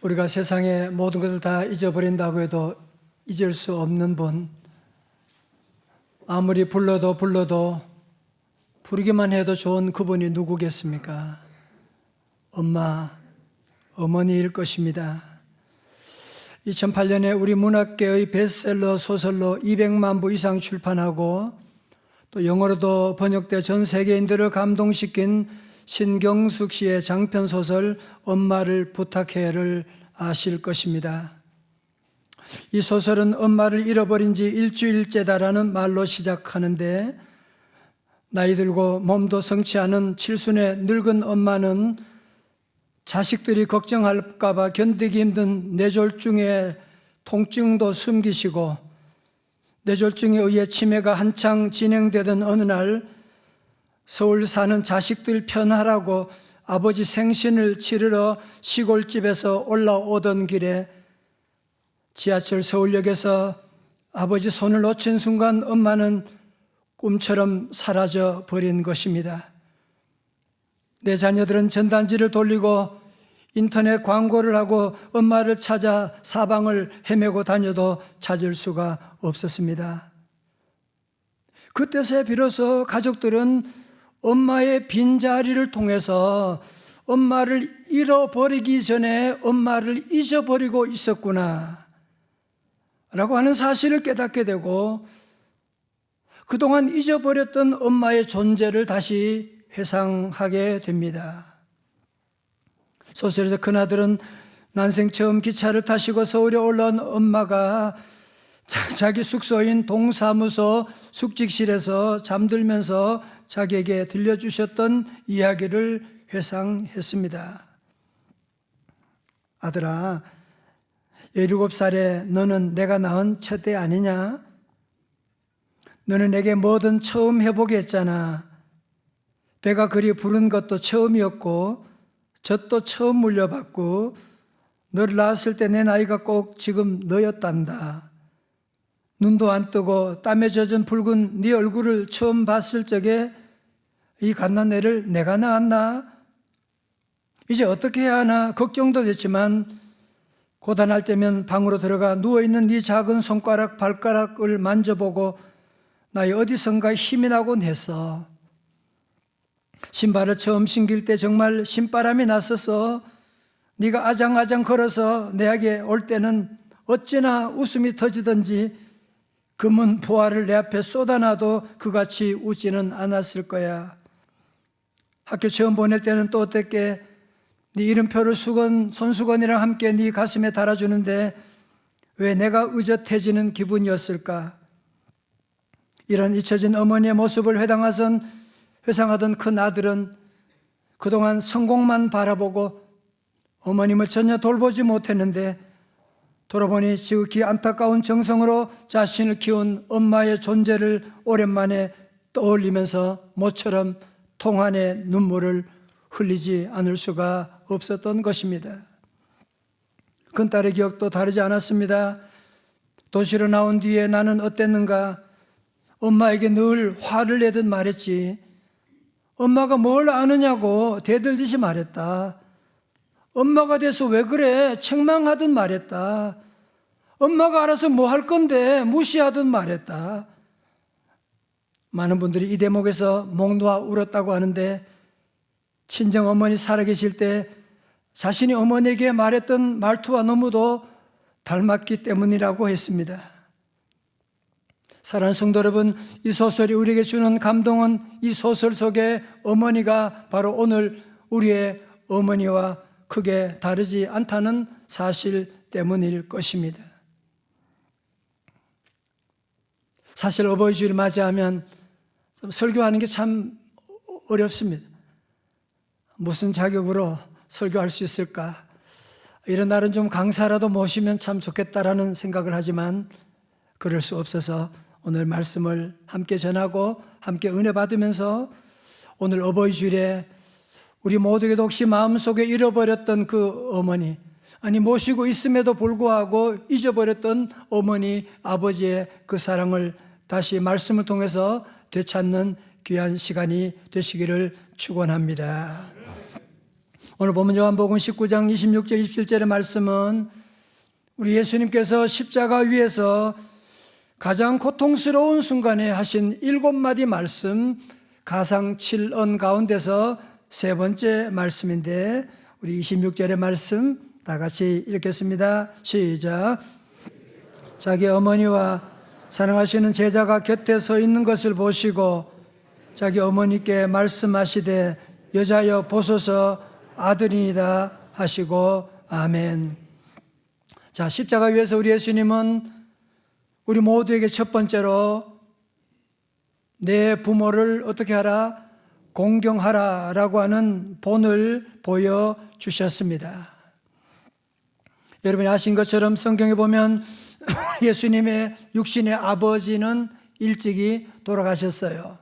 우리가 세상의 모든 것을 다 잊어버린다고 해도 잊을 수 없는 분, 아무리 불러도 부르기만 해도 좋은 그분이 누구겠습니까? 어머니일 것입니다. 2008년에 우리 문학계의 베스트셀러 소설로 200만 부 이상 출판하고 또 영어로도 번역돼 전 세계인들을 감동시킨 신경숙 씨의 장편 소설 엄마를 부탁해를 아실 것입니다. 이 소설은 엄마를 잃어버린 지 일주일째다라는 말로 시작하는데, 나이 들고 몸도 성치 않은 칠순의 늙은 엄마는 자식들이 걱정할까 봐 견디기 힘든 뇌졸중의 통증도 숨기시고, 뇌졸중에 의해 치매가 한창 진행되던 어느 날 서울 사는 자식들 편하라고 아버지 생신을 치르러 시골집에서 올라오던 길에 지하철 서울역에서 아버지 손을 놓친 순간 엄마는 꿈처럼 사라져 버린 것입니다. 내 자녀들은 전단지를 돌리고 인터넷 광고를 하고 엄마를 찾아 사방을 헤매고 다녀도 찾을 수가 없었습니다. 그때서야 비로소 가족들은 엄마의 빈자리를 통해서 엄마를 잃어버리기 전에 엄마를 잊어버리고 있었구나 라고 하는 사실을 깨닫게 되고, 그동안 잊어버렸던 엄마의 존재를 다시 회상하게 됩니다. 소설에서 큰아들은 난생 처음 기차를 타시고 서울에 올라온 엄마가 자기 숙소인 동사무소 숙직실에서 잠들면서 자기에게 들려주셨던 이야기를 회상했습니다. 아들아, 17살에 너는 내가 낳은 첫애 아니냐? 너는 내게 뭐든 처음 해보게 했잖아. 배가 그리 부른 것도 처음이었고 젖도 처음 물려봤고, 너를 낳았을 때 내 나이가 꼭 지금 너였단다. 눈도 안 뜨고 땀에 젖은 붉은 네 얼굴을 처음 봤을 적에 이 갓난 애를 내가 낳았나? 이제 어떻게 해야 하나 걱정도 됐지만, 고단할 때면 방으로 들어가 누워있는 네 작은 손가락 발가락을 만져보고 나의 어디선가 힘이 나곤 했어. 신발을 처음 신길 때 정말 신바람이 났었어. 네가 아장아장 걸어서 내에게 올 때는 어찌나 웃음이 터지던지 금은 보화를 내 앞에 쏟아놔도 그같이 웃지는 않았을 거야. 학교 처음 보낼 때는 또 어땠게? 네 이름표를 손수건이랑 함께 네 가슴에 달아주는데 왜 내가 의젓해지는 기분이었을까? 이런 잊혀진 어머니의 모습을 회상하던 큰 아들은 그동안 성공만 바라보고 어머님을 전혀 돌보지 못했는데, 돌아보니 지극히 안타까운 정성으로 자신을 키운 엄마의 존재를 오랜만에 떠올리면서 모처럼 통한의 눈물을 흘리지 않을 수가 없었던 것입니다. 큰딸의 기억도 다르지 않았습니다. 도시로 나온 뒤에 나는 어땠는가? 엄마에게 늘 화를 내듯 말했지. 엄마가 뭘 아느냐고 대들듯이 말했다. 엄마가 돼서 왜 그래? 책망하듯 말했다. 엄마가 알아서 뭐 할 건데 무시하듯 말했다. 많은 분들이 이 대목에서 목 놓아 울었다고 하는데, 친정 어머니 살아계실 때 자신이 어머니에게 말했던 말투와 너무도 닮았기 때문이라고 했습니다. 사랑하는 성도 여러분, 이 소설이 우리에게 주는 감동은 이 소설 속의 어머니가 바로 오늘 우리의 어머니와 크게 다르지 않다는 사실 때문일 것입니다. 사실 어버이 주일 맞이하면 설교하는 게 참 어렵습니다. 무슨 자격으로 설교할 수 있을까? 이런 날은 좀 강사라도 모시면 참 좋겠다라는 생각을 하지만 그럴 수 없어서 오늘 말씀을 함께 전하고 함께 은혜 받으면서 오늘 어버이 주일에 우리 모두에게도 혹시 마음속에 잃어버렸던 그 어머니, 아니 모시고 있음에도 불구하고 잊어버렸던 어머니, 아버지의 그 사랑을 다시 말씀을 통해서 되찾는 귀한 시간이 되시기를 축원합니다. 오늘 보면 요한복음 19장 26절 27절의 말씀은 우리 예수님께서 십자가 위에서 가장 고통스러운 순간에 하신 7마디 말씀, 가상 7언 가운데서 세 번째 말씀인데, 우리 26절의 말씀 다 같이 읽겠습니다. 시작. 자기 어머니와 사랑하시는 제자가 곁에 서 있는 것을 보시고 자기 어머니께 말씀하시되 여자여 보소서 아들이니이다 하시고 아멘. 자, 십자가 위에서 우리 예수님은 우리 모두에게 첫 번째로 내 부모를 어떻게 하라? 공경하라 라고 하는 본을 보여주셨습니다. 여러분이 아신 것처럼 성경에 보면 예수님의 육신의 아버지는 일찍이 돌아가셨어요.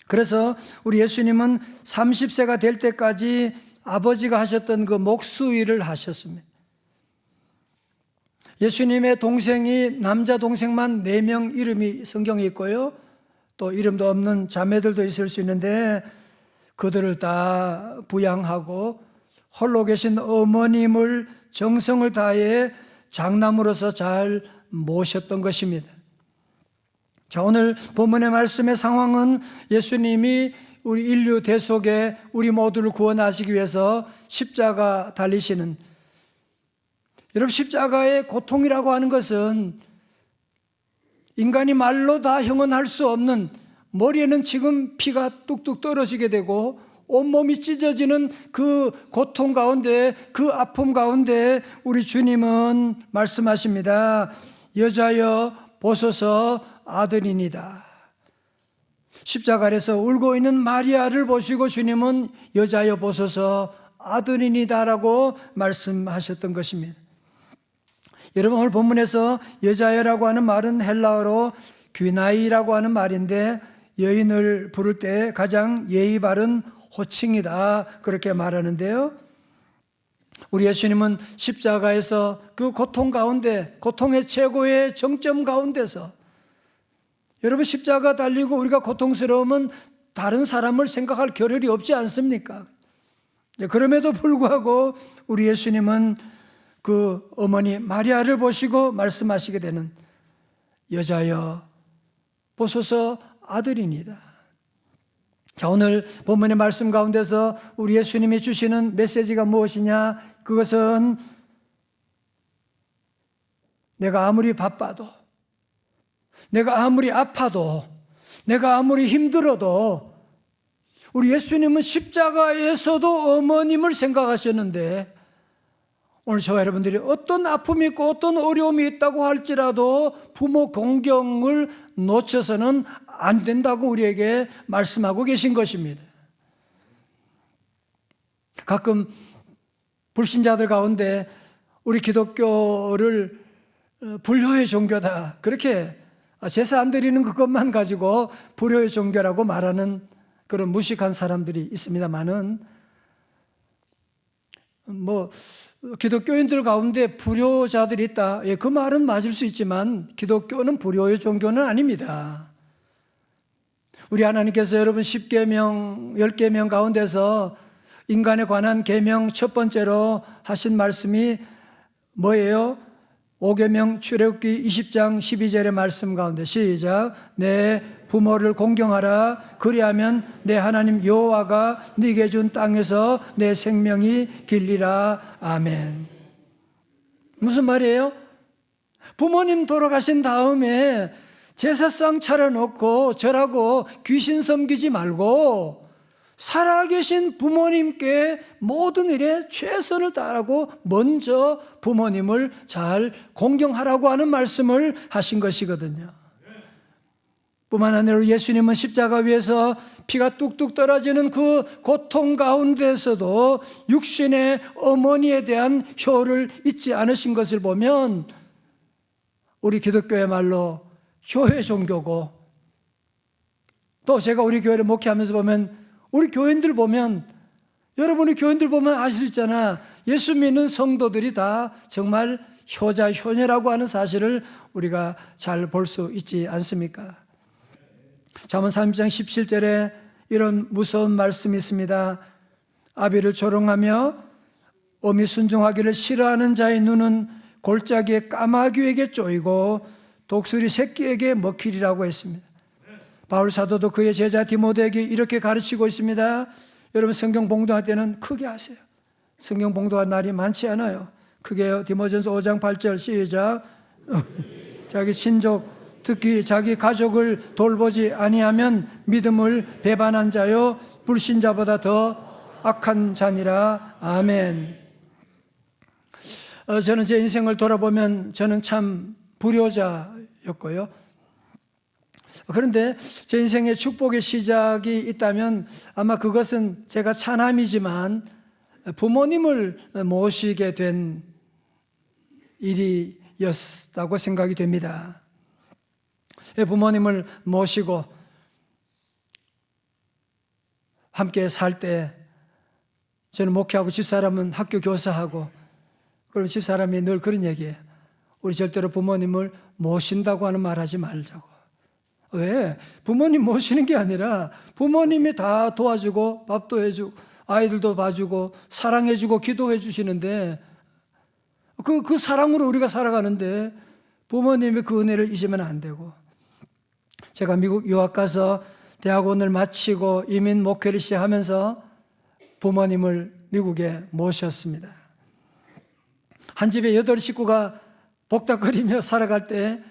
그래서 우리 예수님은 30세가 될 때까지 아버지가 하셨던 그 목수일을 하셨습니다. 예수님의 동생이 남자 동생만 4명 이름이 성경에 있고요. 또 이름도 없는 자매들도 있을 수 있는데 그들을 다 부양하고 홀로 계신 어머님을 정성을 다해 장남으로서 잘 모셨던 것입니다. 자, 오늘 본문의 말씀의 상황은 예수님이 우리 인류 대속에 우리 모두를 구원하시기 위해서 십자가 달리시는, 여러분 십자가의 고통이라고 하는 것은 인간이 말로 다 형언할 수 없는, 머리에는 지금 피가 뚝뚝 떨어지게 되고 온몸이 찢어지는 그 고통 가운데, 그 아픔 가운데 우리 주님은 말씀하십니다. 여자여 보소서 아들이니다. 십자가 아래서 울고 있는 마리아를 보시고 주님은 여자여 보소서 아들이니다라고 말씀하셨던 것입니다. 여러분, 오늘 본문에서 여자여라고 하는 말은 헬라어로 귀나이라고 하는 말인데 여인을 부를 때 가장 예의 바른 호칭이다 그렇게 말하는데요, 우리 예수님은 십자가에서 그 고통 가운데, 고통의 최고의 정점 가운데서, 여러분 십자가 달리고 우리가 고통스러우면 다른 사람을 생각할 겨를이 없지 않습니까? 그럼에도 불구하고 우리 예수님은 그 어머니 마리아를 보시고 말씀하시게 되는, 여자여 보소서 아들이니이다. 자, 오늘 본문의 말씀 가운데서 우리 예수님이 주시는 메시지가 무엇이냐? 그것은 내가 아무리 바빠도, 내가 아무리 아파도, 내가 아무리 힘들어도 우리 예수님은 십자가에서도 어머님을 생각하셨는데, 오늘 저와 여러분들이 어떤 아픔이 있고 어떤 어려움이 있다고 할지라도 부모 공경을 놓쳐서는 안 된다고 우리에게 말씀하고 계신 것입니다. 가끔 불신자들 가운데 우리 기독교를 불효의 종교다, 그렇게 제사 안 드리는 그것만 가지고 불효의 종교라고 말하는 그런 무식한 사람들이 있습니다만은, 기독교인들 가운데 불효자들이 있다, 그 말은 맞을 수 있지만 기독교는 불효의 종교는 아닙니다. 우리 하나님께서 여러분 10계명, 10계명 가운데서 인간에 관한 계명 첫 번째로 하신 말씀이 뭐예요? 5계명 출애굽기 20장 12절의 말씀 가운데 시작. 내 부모를 공경하라. 그리하면 내 하나님 여호와가 네게 준 땅에서 내 생명이 길리라. 아멘. 무슨 말이에요? 부모님 돌아가신 다음에 제사상 차려놓고 절하고 귀신 섬기지 말고 살아계신 부모님께 모든 일에 최선을 다하고 먼저 부모님을 잘 공경하라고 하는 말씀을 하신 것이거든요. 뿐만 아니라 예수님은 십자가 위에서 피가 뚝뚝 떨어지는 그 고통 가운데서도 육신의 어머니에 대한 효를 잊지 않으신 것을 보면 우리 기독교의 말로 효의 종교고, 또 제가 우리 교회를 목회하면서 보면 우리 교인들 보면, 여러분이 교인들 보면 아실 수 있잖아. 예수 믿는 성도들이 다 정말 효자, 효녀라고 하는 사실을 우리가 잘 볼 수 있지 않습니까? 잠언 30장 17절에 이런 무서운 말씀이 있습니다. 아비를 조롱하며 어미 순종하기를 싫어하는 자의 눈은 골짜기의 까마귀에게 쪼이고 독수리 새끼에게 먹히리라고 했습니다. 바울 사도도 그의 제자 디모데에게 이렇게 가르치고 있습니다. 여러분 성경 봉독할 때는 크게 하세요. 성경 봉독할 날이 많지 않아요. 크게 해요. 디모전서 5장 8절 시작. 자기 친족 특히 자기 가족을 돌보지 아니하면 믿음을 배반한 자요 불신자보다 더 악한 자니라. 아멘. 저는 제 인생을 돌아보면 저는 참 불효자였고요. 그런데 제 인생의 축복의 시작이 있다면 아마 그것은 제가 차남이지만 부모님을 모시게 된 일이었다고 생각이 됩니다. 부모님을 모시고 함께 살 때 저는 목회하고 집사람은 학교 교사하고 그럼 집사람이 늘 그런 얘기해요. 우리 절대로 부모님을 모신다고 하는 말 하지 말자고. 왜? 부모님 모시는 게 아니라 부모님이 다 도와주고 밥도 해주고 아이들도 봐주고 사랑해주고 기도해 주시는데 그 사랑으로 우리가 살아가는데 부모님이 그 은혜를 잊으면 안 되고. 제가 미국 유학 가서 대학원을 마치고 이민 목회를 시작하면서 부모님을 미국에 모셨습니다. 한 집에 8 식구가 복닥거리며 살아갈 때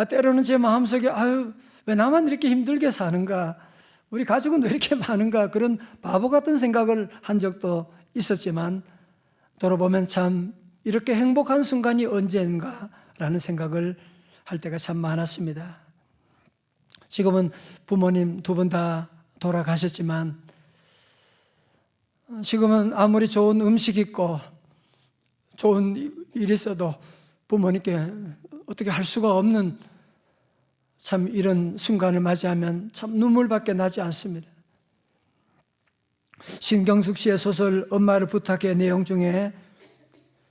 때로는 제 마음속에 왜 나만 이렇게 힘들게 사는가, 우리 가족은 왜 이렇게 많은가, 그런 바보 같은 생각을 한 적도 있었지만 돌아보면 참 이렇게 행복한 순간이 언젠가라는 생각을 할 때가 참 많았습니다. 지금은 부모님 2분 다 돌아가셨지만 지금은 아무리 좋은 음식 있고 좋은 일이 있어도 부모님께 어떻게 할 수가 없는 참 이런 순간을 맞이하면 참 눈물밖에 나지 않습니다. 신경숙 씨의 소설 엄마를 부탁해 내용 중에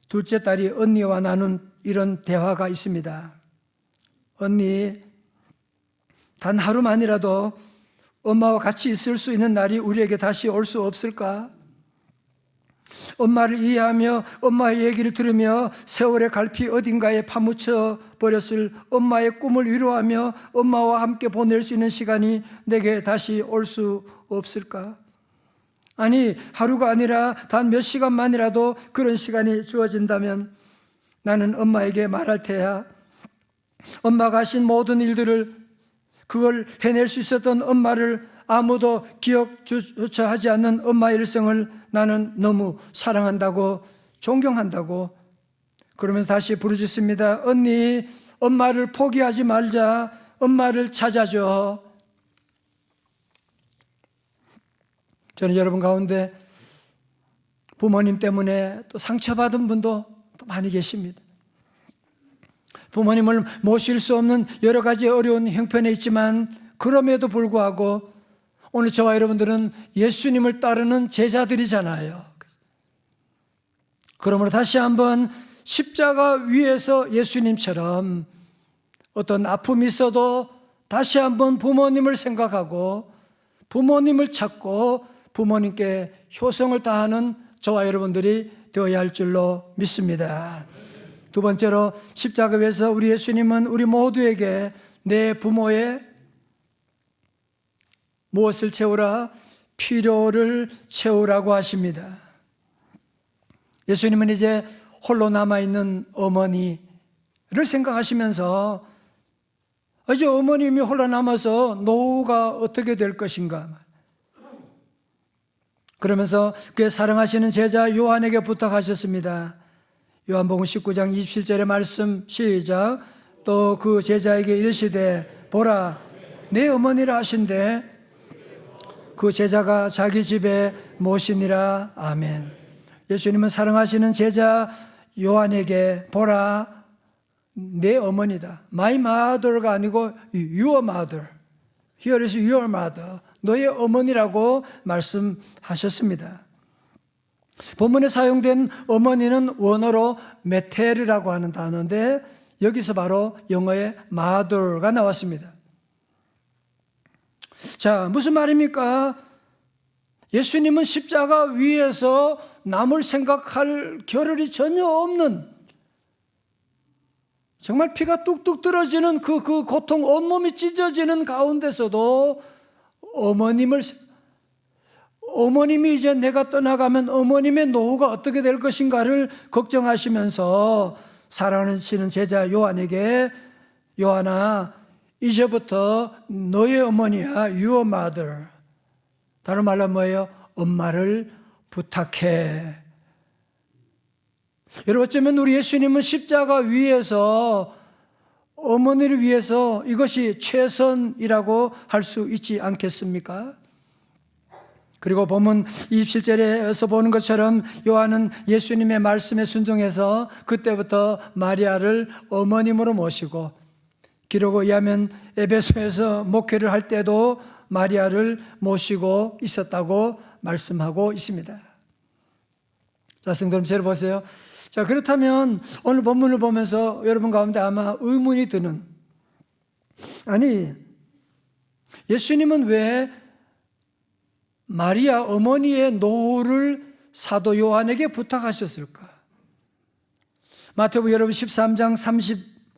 둘째 딸이 언니와 나눈 이런 대화가 있습니다. 언니, 단 하루만이라도 엄마와 같이 있을 수 있는 날이 우리에게 다시 올 수 없을까? 엄마를 이해하며 엄마의 얘기를 들으며 세월의 갈피 어딘가에 파묻혀 버렸을 엄마의 꿈을 위로하며 엄마와 함께 보낼 수 있는 시간이 내게 다시 올 수 없을까? 아니, 하루가 아니라 단 몇 시간만이라도 그런 시간이 주어진다면 나는 엄마에게 말할 테야. 엄마가 하신 모든 일들을, 그걸 해낼 수 있었던 엄마를, 아무도 기억조차 하지 않는 엄마의 일생을 나는 너무 사랑한다고, 존경한다고. 그러면서 다시 부르짖습니다. 언니, 엄마를 포기하지 말자. 엄마를 찾아줘. 저는 여러분 가운데 부모님 때문에 또 상처받은 분도 또 많이 계십니다. 부모님을 모실 수 없는 여러 가지 어려운 형편에 있지만 그럼에도 불구하고 오늘 저와 여러분들은 예수님을 따르는 제자들이잖아요. 그러므로 다시 한번 십자가 위에서 예수님처럼 어떤 아픔이 있어도 다시 한번 부모님을 생각하고 부모님을 찾고 부모님께 효성을 다하는 저와 여러분들이 되어야 할 줄로 믿습니다. 두 번째로 십자가 위에서 우리 예수님은 우리 모두에게 내 부모의 무엇을 채우라? 필요를 채우라고 하십니다. 예수님은 이제 홀로 남아있는 어머니를 생각하시면서 이제 어머님이 홀로 남아서 노후가 어떻게 될 것인가, 그러면서 그의 사랑하시는 제자 요한에게 부탁하셨습니다. 요한복음 19장 27절의 말씀 시작. 또 그 제자에게 이르시되 보라 내 어머니라 하신대 그 제자가 자기 집에 모시니라. 아멘. 예수님은 사랑하시는 제자 요한에게 보라 내 어머니다. My mother가 아니고 your mother. Here is your mother. 너의 어머니라고 말씀하셨습니다. 본문에 사용된 어머니는 원어로 메테르라고 하는 단어인데 여기서 바로 영어의 mother가 나왔습니다. 자, 무슨 말입니까? 예수님은 십자가 위에서 남을 생각할 겨를이 전혀 없는, 정말 피가 뚝뚝 떨어지는 그 고통, 온몸이 찢어지는 가운데서도 어머님이 이제 내가 떠나가면 어머님의 노후가 어떻게 될 것인가를 걱정하시면서 사랑하시는 제자 요한에게, 요한아, 이제부터 너의 어머니야, your mother. 다른 말로 뭐예요? 엄마를 부탁해. 여러분, 어쩌면 우리 예수님은 십자가 위에서 어머니를 위해서 이것이 최선이라고 할 수 있지 않겠습니까? 그리고 본문 27절에서 보는 것처럼 요한은 예수님의 말씀에 순종해서 그때부터 마리아를 어머님으로 모시고, 기록에 의하면 에베소에서 목회를 할 때도 마리아를 모시고 있었다고 말씀하고 있습니다. 자, 성도님, 잘 보세요. 자, 그렇다면 오늘 본문을 보면서 여러분 가운데 아마 의문이 드는, 아니, 예수님은 왜 마리아 어머니의 노후를 사도 요한에게 부탁하셨을까? 마태복음 여러분 13장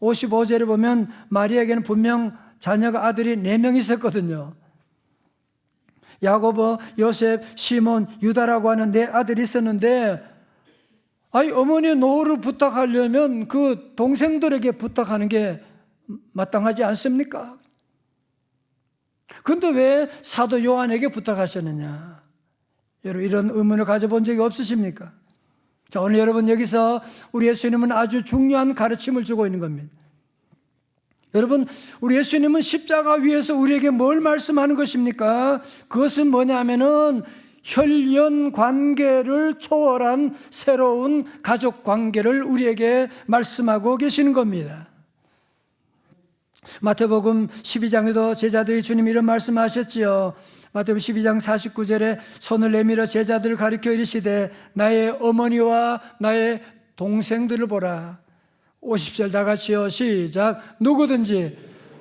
55절에 보면 마리아에게는 분명 자녀가 아들이 4명 있었거든요. 야고보, 요셉, 시몬, 유다라고 하는 4아들이 있었는데, 아니, 어머니의 노후를 부탁하려면 그 동생들에게 부탁하는 게 마땅하지 않습니까? 그런데 왜 사도 요한에게 부탁하셨느냐? 여러분, 이런 의문을 가져본 적이 없으십니까? 자, 오늘 여러분 여기서 우리 예수님은 아주 중요한 가르침을 주고 있는 겁니다. 여러분, 우리 예수님은 십자가 위에서 우리에게 뭘 말씀하는 것입니까? 그것은 뭐냐면은 혈연 관계를 초월한 새로운 가족 관계를 우리에게 말씀하고 계시는 겁니다. 마태복음 12장에도 제자들이 주님 이런 말씀하셨지요. 마태복음 12장 49절에 손을 내밀어 제자들을 가리켜 이르시되 나의 어머니와 나의 동생들을 보라. 50절 다 같이요. 시작. 누구든지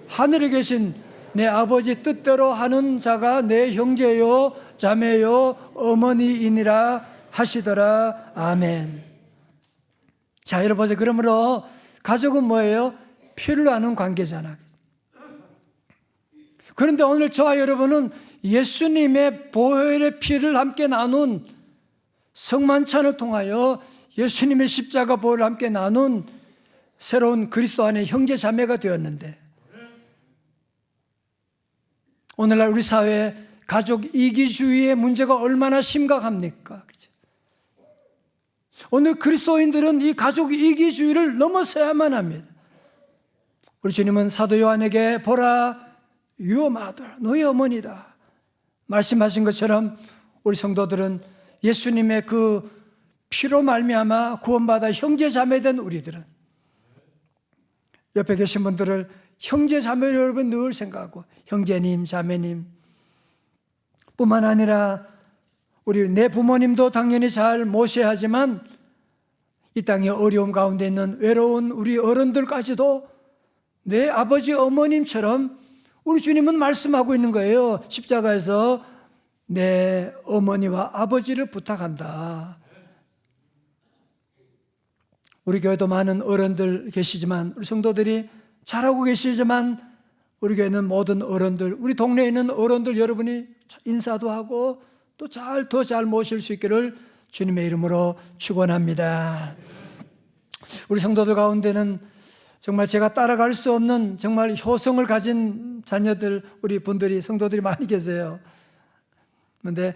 하늘에 계신 내 아버지 뜻대로 하는 자가 내 형제요 자매요 어머니이니라 하시더라. 아멘. 자, 여러분 보세요. 그러므로 가족은 뭐예요? 피를 나눈 관계잖아. 그런데 오늘 저와 여러분은 예수님의 보혈의 피를 함께 나눈 성만찬을 통하여 예수님의 십자가 보혈을 함께 나눈 새로운 그리스도 안의 형제 자매가 되었는데, 오늘날 우리 사회에 가족 이기주의의 문제가 얼마나 심각합니까? 오늘 그리스도인들은 이 가족 이기주의를 넘어서야만 합니다. 우리 주님은 사도 요한에게 보라, your mother, 너의 어머니다 말씀하신 것처럼 우리 성도들은 예수님의 그 피로 말미암아 구원받아 형제 자매된 우리들은 옆에 계신 분들을 형제 자매 여러분 늘 생각하고, 형제님 자매님 뿐만 아니라 우리 내 부모님도 당연히 잘 모셔야 하지만 이 땅의 어려움 가운데 있는 외로운 우리 어른들까지도 내 아버지 어머님처럼 우리 주님은 말씀하고 있는 거예요. 십자가에서 내 어머니와 아버지를 부탁한다. 우리 교회도 많은 어른들 계시지만, 우리 성도들이 잘하고 계시지만, 우리 교회는 모든 어른들, 우리 동네에 있는 어른들 여러분이 인사도 하고 또 더 잘 모실 수 있기를 주님의 이름으로 축원합니다. 우리 성도들 가운데는 정말 제가 따라갈 수 없는 정말 효성을 가진 자녀들, 우리 분들이, 성도들이 많이 계세요. 그런데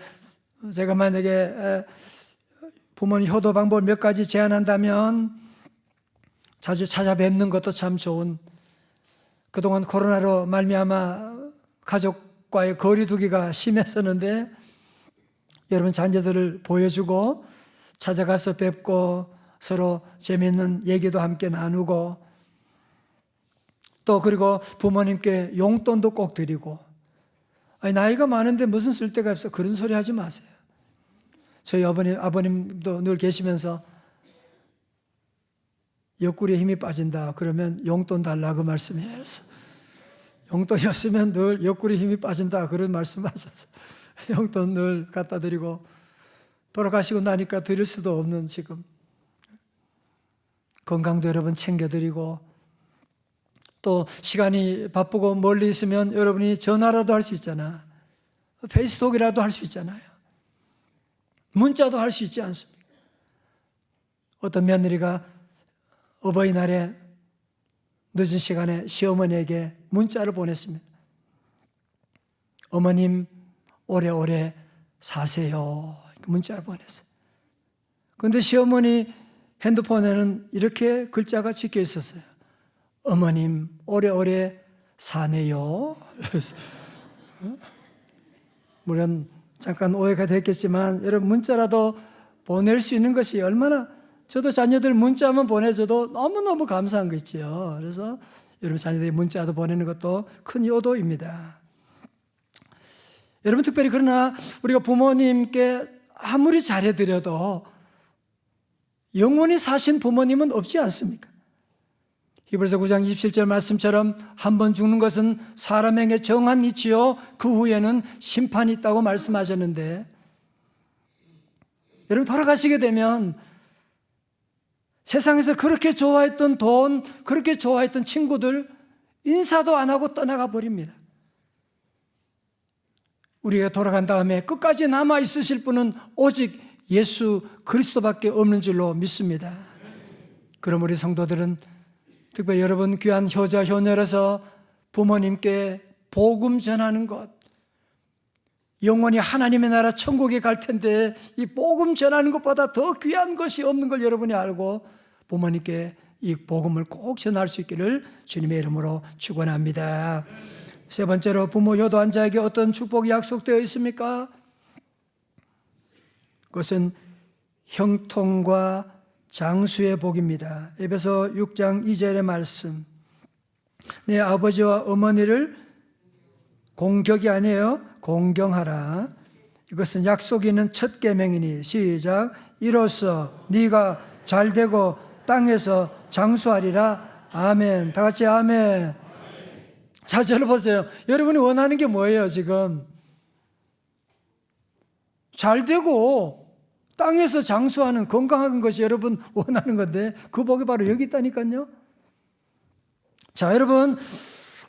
제가 만약에 부모님 효도 방법을 몇 가지 제안한다면 자주 찾아뵙는 것도 참 좋은, 그동안 코로나로 말미암아 가족과의 거리두기가 심했었는데 여러분 자녀들을 보여주고 찾아가서 뵙고 서로 재미있는 얘기도 함께 나누고 또 그리고 부모님께 용돈도 꼭 드리고, 아니 나이가 많은데 무슨 쓸데가 없어, 그런 소리 하지 마세요. 저희 아버님도 늘 계시면서 옆구리에 힘이 빠진다 그러면 용돈 달라 그 말씀이에요. 용돈이 없으면 늘 옆구리에 힘이 빠진다 그런 말씀하셨어요. 용돈 늘 갖다 드리고 돌아가시고 나니까 드릴 수도 없는 지금 건강도 여러분 챙겨드리고 또 시간이 바쁘고 멀리 있으면 여러분이 전화라도 할 수 있잖아. 페이스톡이라도 할 수 있잖아요. 문자도 할 수 있지 않습니까? 어떤 며느리가 어버이날에 늦은 시간에 시어머니에게 문자를 보냈습니다. 어머님 오래오래 사세요. 문자를 보냈어요. 그런데 시어머니 핸드폰에는 이렇게 글자가 적혀 있었어요. 어머님 오래오래 사네요. 물론 잠깐 오해가 됐겠지만 여러분 문자라도 보낼 수 있는 것이 얼마나, 저도 자녀들 문자만 보내줘도 너무너무 감사한 거 있죠. 그래서 여러분 자녀들이 문자도 보내는 것도 큰 효도입니다. 여러분 특별히 그러나 우리가 부모님께 아무리 잘해드려도 영원히 사신 부모님은 없지 않습니까? 히브리서 9장 27절 말씀처럼 한 번 죽는 것은 사람에게 정한 이치요 그 후에는 심판이 있다고 말씀하셨는데, 여러분 돌아가시게 되면 세상에서 그렇게 좋아했던 돈, 그렇게 좋아했던 친구들 인사도 안 하고 떠나가 버립니다. 우리가 돌아간 다음에 끝까지 남아 있으실 분은 오직 예수 그리스도밖에 없는 줄로 믿습니다. 그럼 우리 성도들은 특별히 여러분 귀한 효자 효녀라서 부모님께 복음 전하는 것, 영원히 하나님의 나라 천국에 갈 텐데 이 복음 전하는 것보다 더 귀한 것이 없는 걸 여러분이 알고 부모님께 이 복음을 꼭 전할 수 있기를 주님의 이름으로 축원합니다. 세 번째로 부모 효도한 자에게 어떤 축복이 약속되어 있습니까? 그것은 형통과 장수의 복입니다. 에베소 6장 2절의 말씀, 내 아버지와 어머니를 공격이 아니에요, 공경하라. 이것은 약속이 있는 첫 계명이니, 시작, 이로써 네가 잘되고 땅에서 장수하리라. 아멘. 다 같이 아멘. 자, 저를 보세요. 여러분이 원하는 게 뭐예요 지금? 잘되고 땅에서 장수하는 건강한 것이 여러분 원하는 건데 그 복이 바로 여기 있다니까요. 자, 여러분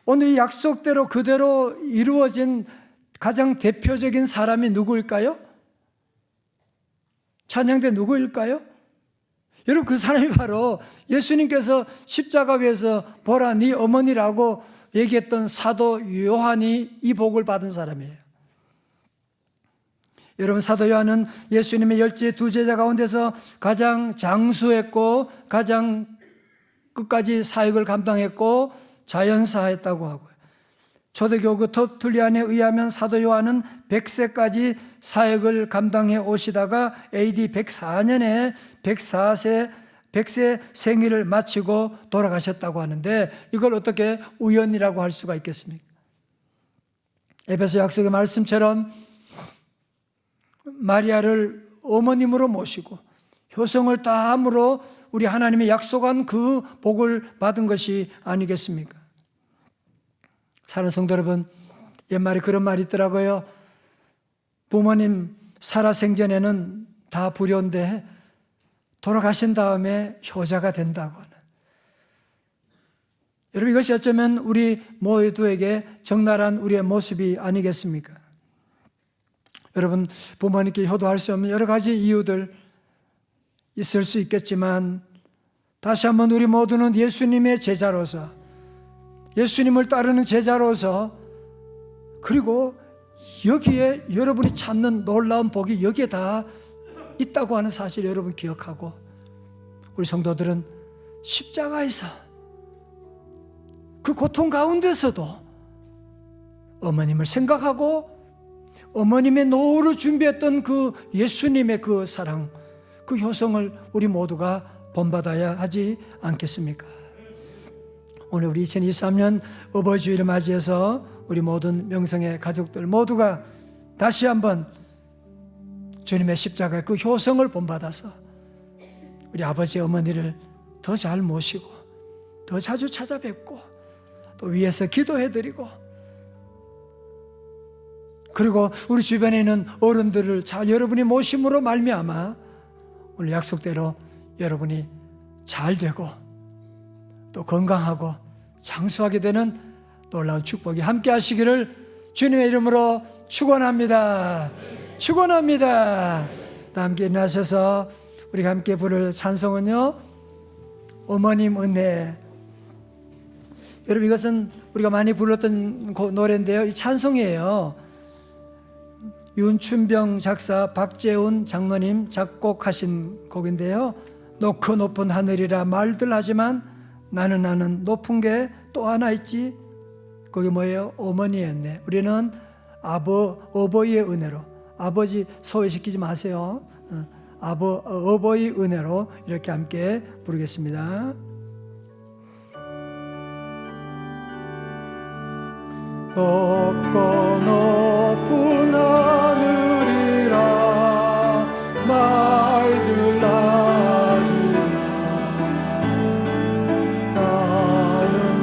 오늘 이 약속대로 그대로 이루어진 가장 대표적인 사람이 누구일까요? 찬양대 누구일까요? 여러분 그 사람이 바로 예수님께서 십자가 위에서 보라 네 어머니라고 얘기했던 사도 요한이 이 복을 받은 사람이에요. 여러분 사도 요한은 예수님의 12제자 가운데서 가장 장수했고 가장 끝까지 사역을 감당했고 자연사했다고 하고요. 초대교구 그 터툴리안에 의하면 사도 요한은 100세까지 사역을 감당해 오시다가 AD 104년에 100세 생일을 마치고 돌아가셨다고 하는데 이걸 어떻게 우연이라고 할 수가 있겠습니까? 에베소 약속의 말씀처럼 마리아를 어머님으로 모시고 효성을 다함으로 우리 하나님의 약속한 그 복을 받은 것이 아니겠습니까? 사랑하는 성도 여러분, 옛말에 그런 말이 있더라고요. 부모님 살아생전에는 다 불효인데 돌아가신 다음에 효자가 된다고 하는, 여러분 이것이 어쩌면 우리 모두에게 적나라한 우리의 모습이 아니겠습니까? 여러분 부모님께 효도할 수 없는 여러 가지 이유들 있을 수 있겠지만 다시 한번 우리 모두는 예수님의 제자로서, 예수님을 따르는 제자로서, 그리고 여기에 여러분이 찾는 놀라운 복이 여기에 다 있다고 하는 사실 여러분 기억하고, 우리 성도들은 십자가에서 그 고통 가운데서도 어머님을 생각하고 어머님의 노후를 준비했던 그 예수님의 그 사랑, 그 효성을 우리 모두가 본받아야 하지 않겠습니까? 오늘 우리 2023년 어버이주일을 맞이해서 우리 모든 명성의 가족들 모두가 다시 한번 주님의 십자가의 그 효성을 본받아서 우리 아버지 어머니를 더 잘 모시고 더 자주 찾아뵙고 또 위에서 기도해드리고 그리고 우리 주변에 있는 어른들을 잘 여러분이 모심으로 말미암아 오늘 약속대로 여러분이 잘 되고 또 건강하고 장수하게 되는 놀라운 축복이 함께 하시기를 주님의 이름으로 축원합니다. 축원합니다. 함께 일어나셔서 우리가 함께 부를 찬송은요, 어머님 은혜. 여러분, 이것은 우리가 많이 불렀던 노래인데요, 이 찬송이에요. 윤춘병 작사, 박재훈 장로님 작곡하신 곡인데요, 높고 높은 하늘이라 말들 하지만 나는 높은 게 또 하나 있지. 그게 뭐예요? 어머니의 은혜. 우리는 어버이의 은혜로, 아버지 소외시키지 마세요. 어버이 은혜로 이렇게 함께 부르겠습니다. 높고 높은 하늘이라 말들 하지마 나는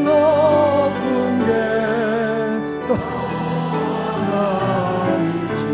높은 게 또 하나 있지.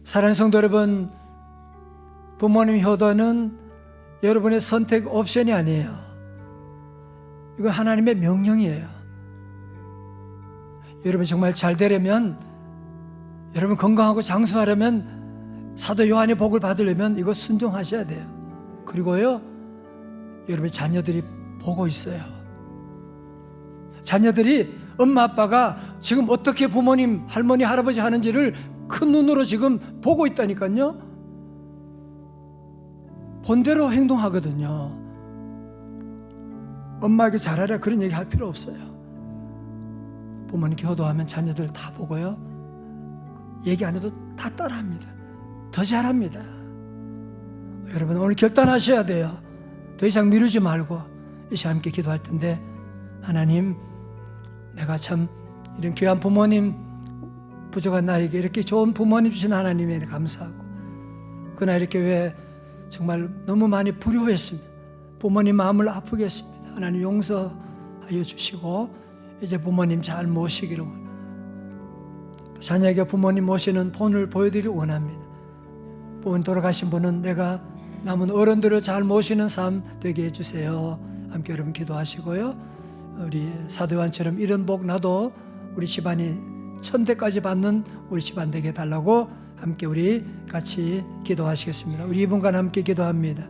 사랑하는 성도 여러분, 부모님 효도는 여러분의 선택 옵션이 아니에요. 이거 하나님의 명령이에요. 여러분 정말 잘 되려면, 여러분 건강하고 장수하려면, 사도 요한의 복을 받으려면 이거 순종하셔야 돼요. 그리고요, 여러분 자녀들이 보고 있어요. 자녀들이 엄마 아빠가 지금 어떻게 부모님, 할머니, 할아버지 하는지를 큰 눈으로 지금 보고 있다니까요. 본대로 행동하거든요. 엄마에게 잘하라 그런 얘기 할 필요 없어요. 부모님께 효도하면 자녀들 다 보고요, 얘기 안 해도 다 따라합니다. 더 잘합니다. 여러분 오늘 결단하셔야 돼요. 더 이상 미루지 말고 이 시간 함께 기도할 텐데, 하나님, 내가 참 이런 귀한 부모님, 부족한 나에게 이렇게 좋은 부모님 주신 하나님에 감사하고, 그러나 이렇게 왜 정말 너무 많이 불효했습니다. 부모님 마음을 아프게 했습니다. 하나님 용서하여 주시고 이제 부모님 잘 모시기를 원합니다. 자녀에게 부모님 모시는 본을 보여드리기 원합니다. 부모님 돌아가신 분은 내가 남은 어른들을 잘 모시는 삶 되게 해주세요. 함께 여러분 기도하시고요, 우리 사도 요한처럼 이런 복 나도 우리 집안이 천대까지 받는 우리 집안 되게 해달라고 함께 우리 같이 기도하시겠습니다. 우리 이분간 함께 기도합니다.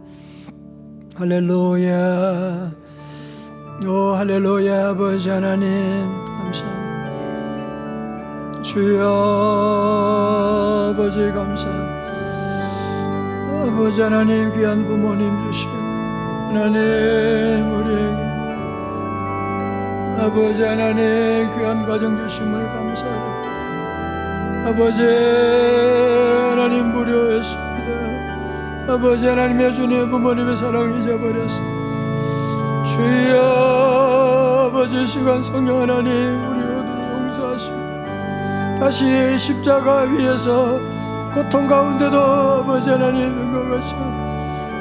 할렐루야, 오 할렐루야. 아버지 하나님 감사합니다. 주여 아버지 감사합니다. 아버지 하나님, 귀한 부모님 주시고 하나님 우리에게 아버지 하나님 귀한 가정 주심을 감사합니다. 아버지 하나님 무료했습니다. 아버지 하나님의 주님 부모님의 사랑을 잊어버렸습니다. 주여 아버지 시간 성령 하나님 우리 모두를 용서하시고 다시 십자가 위에서 고통 가운데도 아버지 하나님 것 같이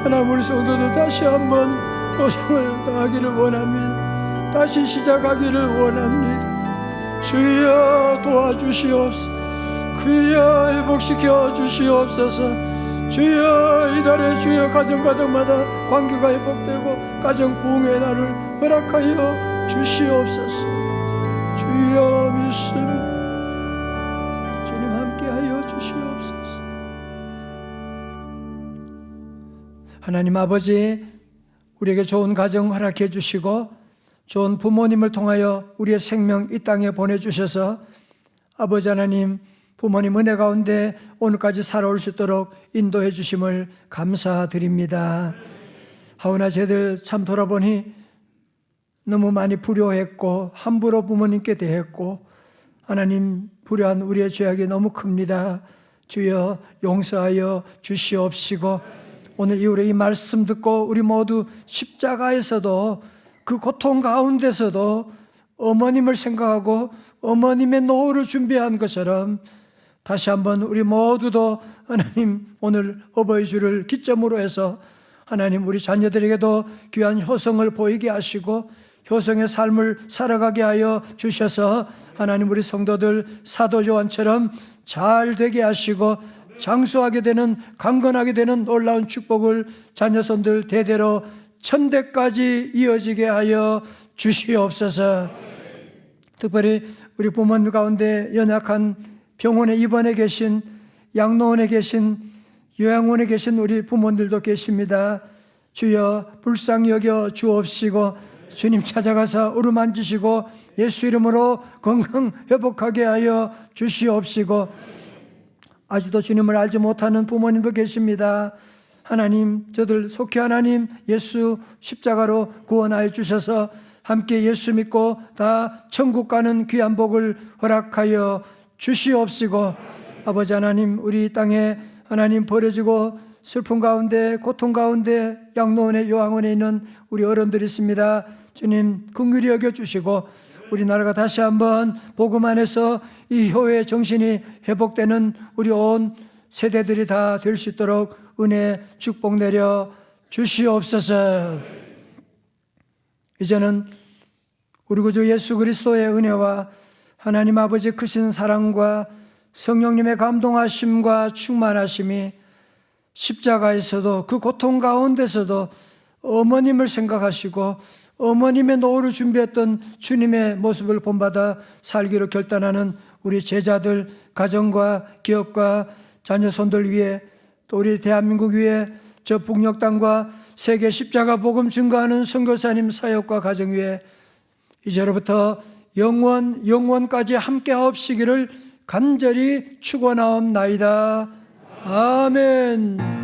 하나님 우리 성도도 다시 한번 고생을 다하기를 원합니다. 다시 시작하기를 원합니다. 주여 도와주시옵소서. 주여 회복시켜 주시옵소서. 주여 이달에 주여 가정마다 관계가 회복되고 가정 부흥의 날을 허락하여 주시옵소서. 주여 믿습니다. 주님 함께하여 주시옵소서. 하나님 아버지, 우리에게 좋은 가정 허락해 주시고 좋은 부모님을 통하여 우리의 생명 이 땅에 보내주셔서 아버지 하나님, 부모님 은혜 가운데 오늘까지 살아올 수 있도록 인도해 주심을 감사드립니다. 하오나 저희들 참 돌아보니 너무 많이 불효했고 함부로 부모님께 대했고 하나님, 불효한 우리의 죄악이 너무 큽니다. 주여 용서하여 주시옵시고 오늘 이후에 이 말씀 듣고 우리 모두 십자가에서도 그 고통 가운데서도 어머님을 생각하고 어머님의 노후를 준비한 것처럼 다시 한번 우리 모두도 하나님, 오늘 어버이 주를 기점으로 해서 하나님, 우리 자녀들에게도 귀한 효성을 보이게 하시고 효성의 삶을 살아가게 하여 주셔서 하나님, 우리 성도들 사도 요한처럼 잘 되게 하시고 장수하게 되는, 강건하게 되는 놀라운 축복을 자녀손들 대대로 천대까지 이어지게 하여 주시옵소서. 특별히 우리 부모님 가운데 연약한 병원에 입원해 계신, 양로원에 계신, 요양원에 계신 우리 부모님들도 계십니다. 주여 불쌍히 여겨 주옵시고 주님 찾아가서 어루만지시고 예수 이름으로 건강 회복하게 하여 주시옵시고, 아직도 주님을 알지 못하는 부모님도 계십니다. 하나님, 저들 속히 하나님 예수 십자가로 구원하여 주셔서 함께 예수 믿고 다 천국 가는 귀한 복을 허락하여 주시옵시고, 아버지 하나님, 우리 땅에 하나님 버려지고 슬픔 가운데 고통 가운데 양로원에 요양원에 있는 우리 어른들이 있습니다. 주님 긍휼히 여겨주시고 우리나라가 다시 한번 복음 안에서 이 효의 정신이 회복되는 우리 온 세대들이 다 될 수 있도록 은혜 축복 내려 주시옵소서. 이제는 우리 구주 예수 그리스도의 은혜와 하나님 아버지 크신 사랑과 성령님의 감동하심과 충만하심이 십자가에서도 그 고통 가운데서도 어머님을 생각하시고 어머님의 노후를 준비했던 주님의 모습을 본받아 살기로 결단하는 우리 제자들, 가정과 기업과 자녀손들 위해, 또 우리 대한민국 위해, 저 북녘 땅과 세계 십자가 복음 증거하는 선교사님 사역과 가정 위해 이제로부터 영원까지 함께하옵시기를 간절히 축원하옵나이다. 아멘.